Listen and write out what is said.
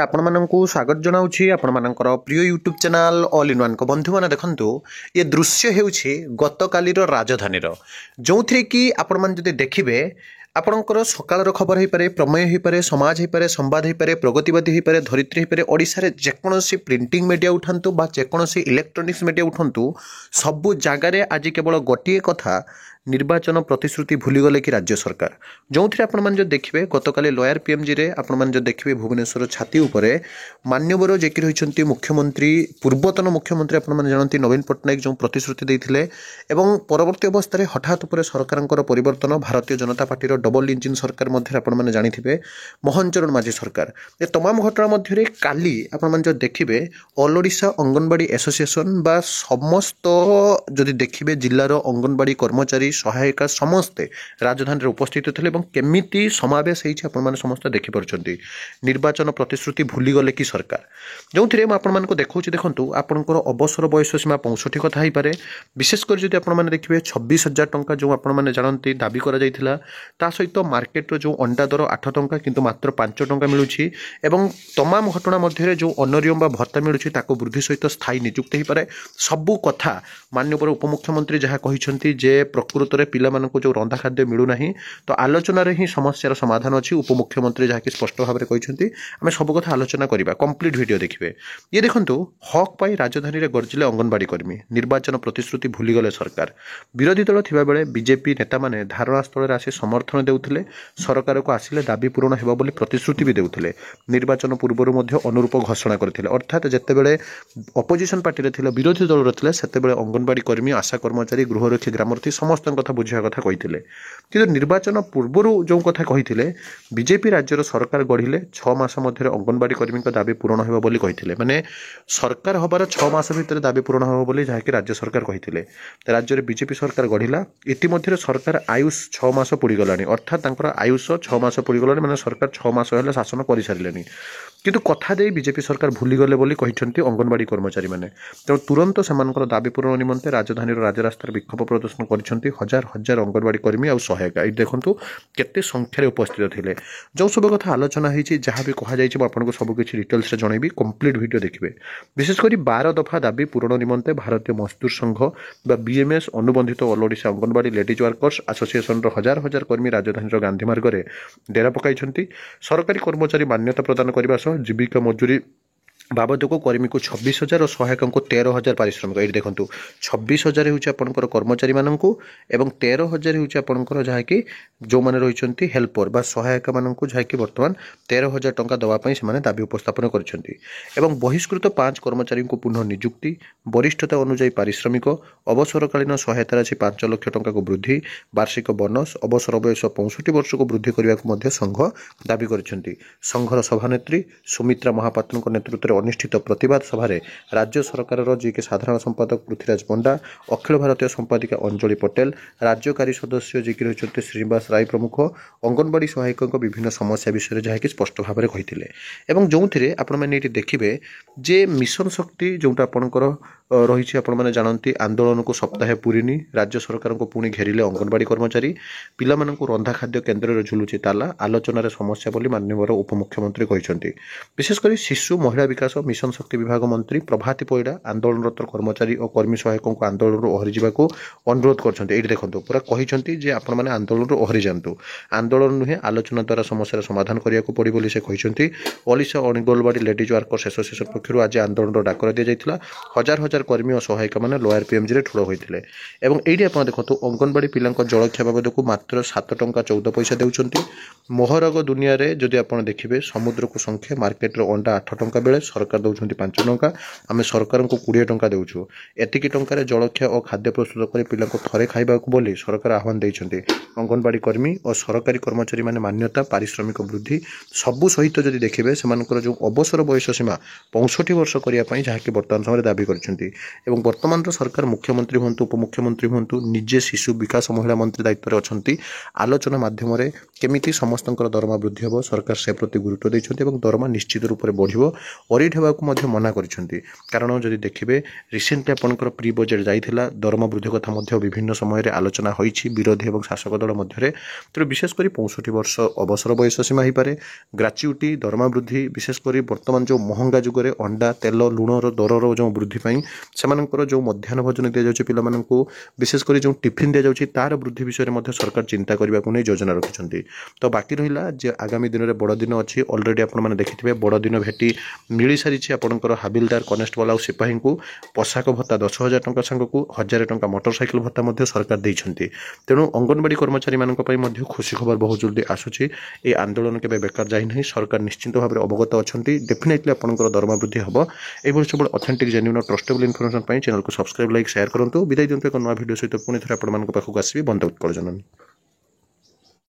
ଆପଣମାନଙ୍କୁ ସ୍ୱାଗତ ଜଣାଉଛି ଆପଣମାନଙ୍କର ପ୍ରିୟ YouTube channel all in one. ବନ୍ଧୁମାନେ ଦେଖନ୍ତୁ, ଏ ଦୃଶ୍ୟ ହେଉଛି ଗତକାଲିର ରାଜଧାନୀର, ଯେଉଁଥିରେ କି ଆପଣମାନେ ଯଦି ଦେଖିବେ ଆପଣଙ୍କର ସକାଳର ଖବର ହୋଇପାରେ, ପ୍ରମେୟ ହୋଇପାରେ, ସମାଜ ହୋଇପାରେ, ସମ୍ବାଦ ହୋଇପାରେ, ପ୍ରଗତିବାଦୀ ହୋଇପାରେ, ଧରିତ୍ରୀ ହୋଇପାରେ, ଓଡ଼ିଶାରେ ଯେକୌଣସି ପ୍ରିଣ୍ଟିଂ ମିଡ଼ିଆ ଉଠାନ୍ତୁ ବା ଯେକୌଣସି ଇଲେକ୍ଟ୍ରୋନିକ୍ସ ମିଡ଼ିଆ ଉଠାନ୍ତୁ, ସବୁ ଜାଗାରେ ଆଜି କେବଳ ଗୋଟିଏ କଥା, ନିର୍ବାଚନ ପ୍ରତିଶ୍ରୁତି ଭୁଲିଗଲେ କି ରାଜ୍ୟ ସରକାର। ଯେଉଁଥିରେ ଆପଣମାନେ ଯଦି ଦେଖିବେ ଗତକାଲି ଲୟାର ପିଏମ୍ଜିରେ ଆପଣମାନେ ଯଦି ଦେଖିବେ ଭୁବନେଶ୍ୱର ଛାତି ଉପରେ ମାନ୍ୟବର ଯିଏକି ରହିଛନ୍ତି ମୁଖ୍ୟମନ୍ତ୍ରୀ, ପୂର୍ବତନ ମୁଖ୍ୟମନ୍ତ୍ରୀ ଆପଣମାନେ ଜାଣନ୍ତି ନବୀନ ପଟ୍ଟନାୟକ ଯେଉଁ ପ୍ରତିଶ୍ରୁତି ଦେଇଥିଲେ ଏବଂ ପରବର୍ତ୍ତୀ ଅବସ୍ଥାରେ ହଠାତ୍ ଉପରେ ସରକାରଙ୍କର ପରିବର୍ତ୍ତନ, ଭାରତୀୟ ଜନତା ପାର୍ଟିର ଡବଲ ଇଞ୍ଜିନ୍ ସରକାର ମଧ୍ୟରେ ଆପଣମାନେ ଜାଣିଥିବେ ମୋହନ ଚରଣ ମାଝୀ ସରକାର। ଏ ତମାମ ଘଟଣା ମଧ୍ୟରେ କାଲି ଆପଣମାନେ ଯଦି ଦେଖିବେ ଅଲ୍ ଓଡ଼ିଶା ଅଙ୍ଗନବାଡ଼ି ଆସୋସିଏସନ୍ ବା ସମସ୍ତ ଯଦି ଦେଖିବେ ଜିଲ୍ଲାର ଅଙ୍ଗନବାଡ଼ି କର୍ମଚାରୀ, ସହାୟିକା ସମସ୍ତେ ରାଜଧାନୀରେ ଉପସ୍ଥିତ ଥିଲେ ଏବଂ କେମିତି ସମାବେଶ ହେଇଛି ଆପଣମାନେ ସମସ୍ତେ ଦେଖିପାରୁଛନ୍ତି। ନିର୍ବାଚନ ପ୍ରତିଶ୍ରୁତି ଭୁଲିଗଲେ କି ସରକାର, ଯେଉଁଥିରେ ମୁଁ ଆପଣମାନଙ୍କୁ ଦେଖାଉଛି। ଦେଖନ୍ତୁ, ଆପଣଙ୍କର ଅବସର ବୟସ ସୀମା 65 କଥା ହେଇପାରେ। ବିଶେଷ କରି ଯଦି ଆପଣମାନେ ଦେଖିବେ 26,000 ଟଙ୍କା ଯେଉଁ ଆପଣମାନେ ଜାଣନ୍ତି ଦାବି କରାଯାଇଥିଲା, ତା ସହିତ ମାର୍କେଟର ଯେଉଁ ଅଣ୍ଡା ଦର 8 ଟଙ୍କା କିନ୍ତୁ ମାତ୍ର 5 ଟଙ୍କା ମିଳୁଛି ଏବଂ ତମାମ ଘଟଣା ମଧ୍ୟରେ ଯେଉଁ ଅନରିୟମ ବା ଭତ୍ତା ମିଳୁଛି ତାକୁ ବୃଦ୍ଧି ସହିତ ସ୍ଥାୟୀ ନିଯୁକ୍ତି ହୋଇପାରେ। ସବୁ କଥା ମାନ୍ୟବର ଉପମୁଖ୍ୟମନ୍ତ୍ରୀ ଯାହା କହିଛନ୍ତି ଯେ ପ୍ରକୃତରେ ପିଲାମାନଙ୍କୁ ଯେଉଁ ରନ୍ଧା ଖାଦ୍ୟ ମିଳୁନାହିଁ, ତ ଆଲୋଚନାରେ ହିଁ ସମସ୍ୟାର ସମାଧାନ ଅଛି। ଉପମୁଖ୍ୟମନ୍ତ୍ରୀ ଯାହାକି ସ୍ପଷ୍ଟ ଭାବରେ କହିଛନ୍ତି ଆମେ ସବୁ କଥା ଆଲୋଚନା କରିବା। କମ୍ପ୍ଲିଟ୍ ଭିଡ଼ିଓ ଦେଖିବେ। ଇଏ ଦେଖନ୍ତୁ, ହକ୍ ପାଇଁ ରାଜଧାନୀରେ ଗର୍ଜିଲେ ଅଙ୍ଗନବାଡ଼ି କର୍ମୀ, ନିର୍ବାଚନ ପ୍ରତିଶ୍ରୁତି ଭୁଲିଗଲେ ସରକାର। ବିରୋଧୀ ଦଳ ଥିବାବେଳେ ବିଜେପି ନେତାମାନେ ଧାରଣାସ୍ଥଳରେ ଆସି ସମର୍ଥନ ଦେଉଥିଲେ, ସରକାରକୁ ଆସିଲେ ଦାବି ପୂରଣ ହେବ ବୋଲି ପ୍ରତିଶ୍ରୁତି ବି ଦେଉଥିଲେ। ନିର୍ବାଚନ ପୂର୍ବରୁ ମଧ୍ୟ ଅନୁରୂପ ଘୋଷଣା କରିଥିଲେ। ଅର୍ଥାତ୍ ଯେତେବେଳେ ଅପୋଜିସନ୍ ପାର୍ଟିରେ ଥିଲେ, ବିରୋଧୀ ଦଳରେ ଥିଲେ, ସେତେବେଳେ ଅଙ୍ଗନବାଡ଼ି କର୍ମୀ, ଆଶା କର୍ମଚାରୀ, ଗୃହରକ୍ଷୀ, ଗ୍ରାମରକ୍ଷୀ ସମସ୍ତଙ୍କ କଥା ବୁଝିବା କଥା କହିଥିଲେ। କିନ୍ତୁ ନିର୍ବାଚନ ପୂର୍ବରୁ ଯେଉଁ କଥା କହିଥିଲେ, ବିଜେପି ରାଜ୍ୟର ସରକାର ଗଢ଼ିଲେ 6 ମାସ ମଧ୍ୟରେ ଅଙ୍ଗନବାଡ଼ି କର୍ମୀଙ୍କ ଦାବି ପୂରଣ ହେବ ବୋଲି କହିଥିଲେ। ମାନେ ସରକାର ହେବାର 6 ମାସ ଭିତରେ ଦାବି ପୂରଣ ହେବ ବୋଲି ଯାହାକି ରାଜ୍ୟ ସରକାର କହିଥିଲେ। ରାଜ୍ୟରେ ବିଜେପି ସରକାର ଗଢ଼ିଲା, ଇତିମଧ୍ୟରେ ସରକାର ଆୟୁଷ 6 ମାସ ପୁଡ଼ିଗଲାଣି। ଅର୍ଥାତ୍ ତାଙ୍କର ଆୟୁଷ 6 ମାସ ପୁଡ଼ିଗଲାଣି, ମାନେ ସରକାର 6 ମାସ ହେଲେ ଶାସନ କରିସାରିଲେଣି। କିନ୍ତୁ କଥା ଦେଇ ବିଜେପି ସରକାର ଭୁଲିଗଲେ ବୋଲି କହିଛନ୍ତି ଅଙ୍ଗନବାଡ଼ି କର୍ମଚାରୀମାନେ। ତେଣୁ ତୁରନ୍ତ ସେମାନଙ୍କର ଦାବି ପୂରଣ ନିମନ୍ତେ ରାଜଧାନୀର ରାଜରାସ୍ତାରେ ବିକ୍ଷୋଭ ପ୍ରଦର୍ଶନ କରିଛନ୍ତି ହଜାର ହଜାର ଅଙ୍ଗନବାଡ଼ି କର୍ମୀ ଆଉ ସହାୟିକା। ଏଇ ଦେଖନ୍ତୁ କେତେ ସଂଖ୍ୟାରେ ଉପସ୍ଥିତ ଥିଲେ। ଯେଉଁ ସବୁ କଥା ଆଲୋଚନା ହୋଇଛି, ଯାହା ବି କୁହାଯାଇଛି, ମୁଁ ଆପଣଙ୍କୁ ସବୁକିଛି ଡିଟେଲ୍ସରେ ଜଣାଇବି। କମ୍ପ୍ଲିଟ୍ ଭିଡ଼ିଓ ଦେଖିବେ। ବିଶେଷ କରି 12 ଦଫା ଦାବି ପୂରଣ ନିମନ୍ତେ ଭାରତୀୟ ମଜଦୁର ସଂଘ ବା ବିଏମ୍ଏସ୍ ଅନୁବନ୍ଧିତ all Odisha Anganwadi ladies workers ଆସୋସିଏସନ୍ର ହଜାର ହଜାର କର୍ମୀ ରାଜଧାନୀର ଗାନ୍ଧୀ ମାର୍ଗରେ ଡେରା ପକାଇଛନ୍ତି। ସରକାରୀ କର୍ମଚାରୀ ମାନ୍ୟତା ପ୍ରଦାନ କରିବା ସହ ଜୀବିକା ମଜୁରୀ ବାବଦକୁ କର୍ମୀକୁ 26,000 ଓ ସହାୟକଙ୍କୁ 13,000 ପାରିଶ୍ରମିକ। ଏଇଠି ଦେଖନ୍ତୁ 26,000 ହେଉଛି ଆପଣଙ୍କର କର୍ମଚାରୀମାନଙ୍କୁ ଏବଂ 13,000 ହେଉଛି ଆପଣଙ୍କର ଯାହାକି ଯେଉଁମାନେ ରହିଛନ୍ତି ହେଲ୍ପର ବା ସହାୟକମାନଙ୍କୁ ଯାହାକି ବର୍ତ୍ତମାନ 13,000 ଟଙ୍କା ଦେବା ପାଇଁ ସେମାନେ ଦାବି ଉପସ୍ଥାପନ କରିଛନ୍ତି। ଏବଂ ବହିଷ୍କୃତ 5 କର୍ମଚାରୀଙ୍କୁ ପୁନଃ ନିଯୁକ୍ତି, ବରିଷ୍ଠତା ଅନୁଯାୟୀ ପାରିଶ୍ରମିକ, ଅବସରକାଳୀନ ସହାୟତା ରାଶି 5 ଲକ୍ଷ ଟଙ୍କାକୁ ବୃଦ୍ଧି, ବାର୍ଷିକ ବୋନସ୍, ଅବସର ବୟସ 65 ବର୍ଷକୁ ବୃଦ୍ଧି କରିବାକୁ ମଧ୍ୟ ସଂଘ ଦାବି କରିଛନ୍ତି। ସଂଘର ସଭାନେତ୍ରୀ ସୁମିତ୍ରା ମହାପାତ୍ରଙ୍କ ନେତୃତ୍ୱରେ ଅନୁଷ୍ଠିତ ପ୍ରତିବାଦ ସଭାରେ ରାଜ୍ୟ ସରକାରର ଯିଏକି ସାଧାରଣ ସମ୍ପାଦକ ପୃଥ୍ୱୀରାଜ ପଣ୍ଡା, ଅଖିଳ ଭାରତୀୟ ସମ୍ପାଦିକା ଅଞ୍ଜଳି ପଟେଲ, ରାଜ୍ୟକାରୀ ସଦସ୍ୟ ଯିଏକି ରହିଛନ୍ତି ଶ୍ରୀନିବାସ ରାୟ ପ୍ରମୁଖ ଅଙ୍ଗନବାଡ଼ି ସହାୟକଙ୍କ ବିଭିନ୍ନ ସମସ୍ୟା ବିଷୟରେ ଯାହାକି ସ୍ପଷ୍ଟ ଭାବରେ କହିଥିଲେ। ଏବଂ ଯେଉଁଥିରେ ଆପଣମାନେ ଏଇଠି ଦେଖିବେ ଯେ ମିଶନ ଶକ୍ତି ଯେଉଁଟା ଆପଣଙ୍କର ରହିଛି, ଆପଣମାନେ ଜାଣନ୍ତି ଆନ୍ଦୋଳନକୁ ସପ୍ତାହେ ପୁରିନି, ରାଜ୍ୟ ସରକାରଙ୍କୁ ପୁଣି ଘେରିଲେ ଅଙ୍ଗନବାଡ଼ି କର୍ମଚାରୀ, ପିଲାମାନଙ୍କୁ ରନ୍ଧା ଖାଦ୍ୟ କେନ୍ଦ୍ରରେ ଝୁଲୁଛି ତାଲା, ଆଲୋଚନାରେ ସମସ୍ୟା ବୋଲି ମାନ୍ୟବର ଉପମୁଖ୍ୟମନ୍ତ୍ରୀ କହିଛନ୍ତି। ବିଶେଷ କରି ଶିଶୁ ମହିଳା ବିକାଶ ମିଶନ ଶକ୍ତି ବିଭାଗ ମନ୍ତ୍ରୀ ପ୍ରଭାତୀ ପରିଡ଼ା ଆନ୍ଦୋଳନରତ କର୍ମଚାରୀ ଓ କର୍ମୀ ସହାୟକଙ୍କୁ ଆନ୍ଦୋଳନରୁ ଓହରି ଯିବାକୁ ଅନୁରୋଧ କରିଛନ୍ତି। ଏଇଠି ଦେଖନ୍ତୁ ପୁରା କହିଛନ୍ତି ଯେ ଆପଣମାନେ ଆନ୍ଦୋଳନରୁ ଓହରି ଯାଆନ୍ତୁ, ଆନ୍ଦୋଳନ ନୁହେଁ ଆଲୋଚନା ଦ୍ୱାରା ସମସ୍ୟାର ସମାଧାନ କରିବାକୁ ପଡ଼ିବ ବୋଲି ସେ କହିଛନ୍ତି। Odisha Anganwadi ladies workers association ପକ୍ଷରୁ ଆଜି ଆନ୍ଦୋଳନର ଡାକରା ଦିଆଯାଇଥିଲା। ହଜାର ହଜାର କର୍ମୀ ଓ ସହାୟିକାମାନେ ଲୟାର ପିଏମ୍ଜିରେ ଠୁଳ ହୋଇଥିଲେ। ଏବଂ ଏଇଠି ଆପଣ ଦେଖନ୍ତୁ ଅଙ୍ଗନବାଡ଼ି ପିଲାଙ୍କ ଜଳଖିଆ ବାବଦକୁ ମାତ୍ର 7 ଟଙ୍କା 14 ପଇସା ଦେଉଛନ୍ତି। ମୋହରଗ ଦୁନିଆରେ ଯଦି ଆପଣ ଦେଖିବେ ସମୁଦ୍ରକୁ ସଂଖ୍ୟା, ମାର୍କେଟରେ ଅଣ୍ଡା 8 ଟଙ୍କା ବେଳେ ସରକାର ଦେଉଛନ୍ତି 5 ଟଙ୍କା, ଆମେ ସରକାରଙ୍କୁ 20 ଟଙ୍କା ଦେଉଛୁ। ଏତିକି ଟଙ୍କାରେ ଜଳଖିଆ ଓ ଖାଦ୍ୟ ପ୍ରସ୍ତୁତ କରି ପିଲାଙ୍କୁ ଥରେ ଖାଇବାକୁ ବୋଲି ସରକାର ଆହ୍ୱାନ ଦେଇଛନ୍ତି। ଅଙ୍ଗନବାଡ଼ି କର୍ମୀ ଓ ସରକାରୀ କର୍ମଚାରୀମାନେ ମାନ୍ୟତା, ପାରିଶ୍ରମିକ ବୃଦ୍ଧି ସବୁ ସହିତ ଯଦି ଦେଖିବେ ସେମାନଙ୍କର ଯେଉଁ ଅବସର ବୟସ ସୀମା 65 ବର୍ଷ କରିବା ପାଇଁ ଯାହାକି ବର୍ତ୍ତମାନ ସମୟରେ ଦାବି କରିଛନ୍ତି। এবং বর্ତ୍ତମାନର ସରକାର ମୁଖ୍ୟମନ୍ତ୍ରୀ ହୁଅନ୍ତୁ ଉପମୁଖ୍ୟମନ୍ତ୍ରୀ ହୁଅନ୍ତୁ ନିଜେ ଶିଶୁ ବିକାଶ ମହିଳା ମନ୍ତ୍ରୀ ଦାୟିତ୍ୱରେ ଅଛନ୍ତି। ଆଲୋଚନା ମାଧ୍ୟମରେ କେମିତି ସମସ୍ତଙ୍କର ଦରମା ବୃଦ୍ଧି ହେବ ସରକାର ସେ ପ୍ରତି ଗୁରୁତ୍ୱ ଦେଇଛନ୍ତି ଏବଂ ଦରମା ନିଶ୍ଚିତ ରୂପରେ ବଢ଼ିବ। ଅରିଟ୍ ହେବାକୁ ମଧ୍ୟ ମନା କରିଛନ୍ତି। କାରଣ ଯଦି ଦେଖିବେ ରିସେଣ୍ଟଲି ଆପଣଙ୍କର ପ୍ରି ବଜେଟ୍ ଯାଇଥିଲା, ଦରମା ବୃଦ୍ଧି କଥା ମଧ୍ୟ ବିଭିନ୍ନ ସମୟରେ ଆଲୋଚନା ହୋଇଛି ବିରୋଧୀ ଏବଂ ଶାସକ ଦଳ ମଧ୍ୟରେ। ତେଣୁ ବିଶେଷ କରି 65 ବର୍ଷ ଅବସର ବୟସ ସୀମା ହୋଇପାରେ, ଗ୍ରାଚ୍ୟୁଟି ଦରମା ବୃଦ୍ଧି, ବିଶେଷ କରି ବର୍ତ୍ତମାନ ଯେଉଁ ମହଙ୍ଗା ଯୁଗରେ ଅଣ୍ଡା ତେଲ ଲୁଣର ଦରର ଯେଉଁ ବୃଦ୍ଧି ପାଇଁ ସେମାନଙ୍କର ଯେଉଁ ମଧ୍ୟାହ୍ନ ଭୋଜନ ଦିଆଯାଉଛି ପିଲାମାନଙ୍କୁ, ବିଶେଷ କରି ଯେଉଁ ଟିଫିନ୍ ଦିଆଯାଉଛି ତାର ବୃଦ୍ଧି ବିଷୟରେ ମଧ୍ୟ ସରକାର ଚିନ୍ତା କରିବାକୁ ନେଇ ଯୋଜନା ରଖିଛନ୍ତି। ତ ବାକି ରହିଲା ଯେ ଆଗାମୀ ଦିନରେ ବଡ଼ଦିନ ଅଛି। ଅଲରେଡ଼ି ଆପଣମାନେ ଦେଖିଥିବେ ବଡ଼ଦିନ ଭେଟି ମିଳିସାରିଛି ଆପଣଙ୍କର ହାବିଲଦାର କନେଷ୍ଟବଳ ଆଉ ସିପାହୀଙ୍କୁ ପୋଷାକ ଭତ୍ତା 10,000 ଟଙ୍କା ସାଙ୍ଗକୁ 1,000 ଟଙ୍କା ମୋଟରସାଇକେଲ ଭତ୍ତା ମଧ୍ୟ ସରକାର ଦେଇଛନ୍ତି। ତେଣୁ ଅଙ୍ଗନବାଡ଼ି କର୍ମଚାରୀମାନଙ୍କ ପାଇଁ ମଧ୍ୟ ଖୁସି ଖବର ବହୁତ ଜଲ୍ଦି ଆସୁଛି। এই ଆନ୍ଦୋଳନ କେବେ ବେକାର ଯାଇନାହିଁ, ସରକାର ନିଶ୍ଚିନ୍ତ ଭାବରେ ଅବଗତ ଅଛନ୍ତି। ଡେଫିନେଟଲି ଆପଣଙ୍କର ଦରମା ବୃଦ୍ଧି ହେବ। ଏଇଭଳି ସବୁବେଳେ ଅଥେଣ୍ଟିକ୍ ଜେନ୍ୟୁନ୍ ଟ୍ରଷ୍ଟେବଲ୍ ଇନଫର୍ମେସନ୍ ପାଇଁ ଚ୍ୟାନେଲକୁ ସବସ୍କ୍ରାଇବ୍ ଲାଇକ୍ ସେୟାର କରନ୍ତୁ। ବିଦାୟ ଦିଅନ୍ତୁ ଏକ ନୂଆ ଭିଡ଼ିଓ ସହିତ ପୁଣି ଥରେ ଆପଣମାନଙ୍କ ପାଖକୁ ଆସିବି। ବନ୍ଦେ ଉତ୍କଳ ଜନନୀ।